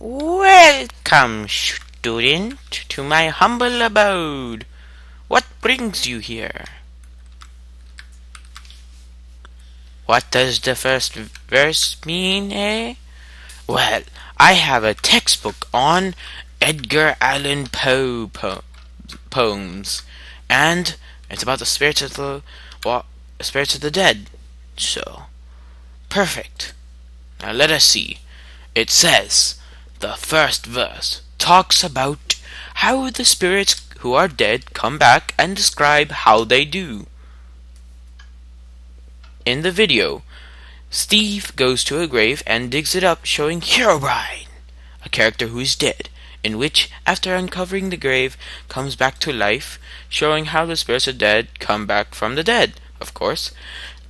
Welcome, student, to my humble abode. What brings you here? What does the first verse mean, eh? Well, I have a textbook on Edgar Allan Poe poems, and it's about the spirits of the dead. So, perfect. Now let us see. It says, the first verse talks about how the spirits who are dead come back and describe how they do. In the video, Steve goes to a grave and digs it up, showing Herobrine, a character who is dead, in which, after uncovering the grave, comes back to life, showing how the spirits of dead come back from the dead, of course.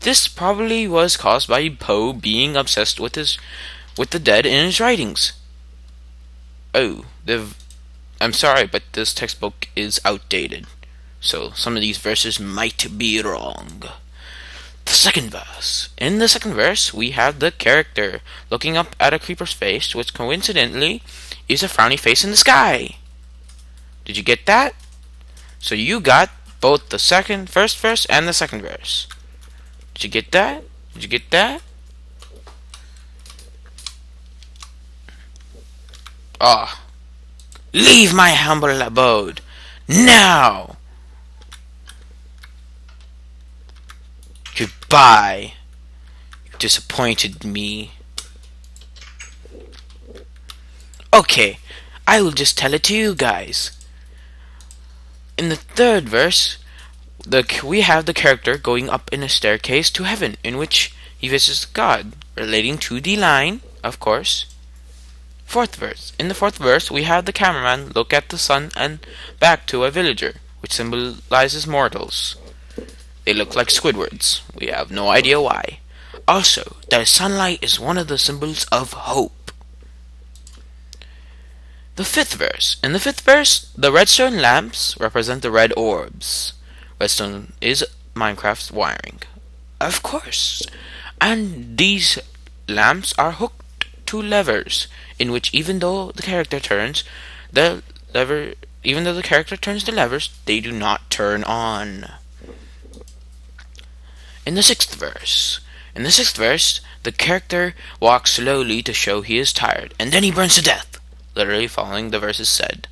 This probably was caused by Poe being obsessed with the dead in his writings. Oh, I'm sorry, but this textbook is outdated, so some of these verses might be wrong. The second verse. In the second verse, we have the character looking up at a creeper's face, which coincidentally is a frowny face in the sky. Did you get that? So you got both the first verse and the second verse. Did you get that? Did you get that? Ah. Leave my humble abode now. Goodbye. You disappointed me. Okay, I will just tell it to you guys. In the third verse, we have the character going up in a staircase to heaven, in which he visits God, relating to the line, of course. Fourth verse. In the fourth verse, we have the cameraman look at the sun and back to a villager, which symbolizes mortals. They look like Squidwards. We have no idea why. Also, the sunlight is one of the symbols of hope. The fifth verse. In the fifth verse, the redstone lamps represent the red orbs. Redstone is Minecraft's wiring, of course. And these lamps are hooked to levers, in which even though the character turns the levers, they do not turn on. In the sixth verse, the character walks slowly to show he is tired, and then he burns to death, literally following the verses said.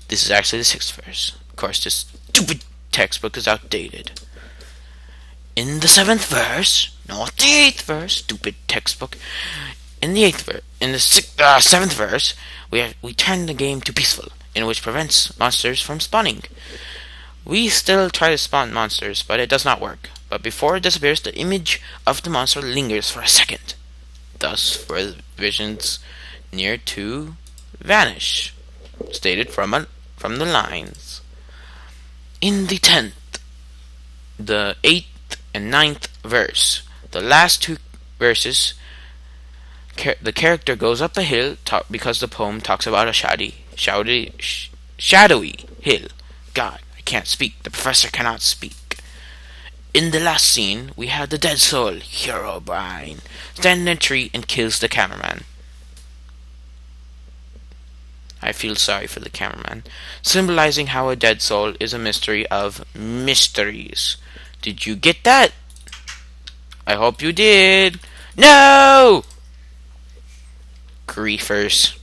This is actually the sixth verse. Of course, this stupid textbook is outdated. In the seventh verse, not the eighth verse, stupid textbook. In the seventh verse, we turn the game to peaceful, in which prevents monsters from spawning. We still try to spawn monsters, but it does not work. But before it disappears, the image of the monster lingers for a second, thus for visions near to vanish, stated from the lines. In the 10th, the 8th, and 9th verse, the last two verses, the character goes up a hill because the poem talks about a shadowy hill. God, I can't speak. The professor cannot speak. In the last scene, we have the dead soul, Herobrine, stand in a tree and kills the cameraman. I feel sorry for the cameraman, symbolizing how a dead soul is a mystery of mysteries. Did you get that? I hope you did. No! Griefers.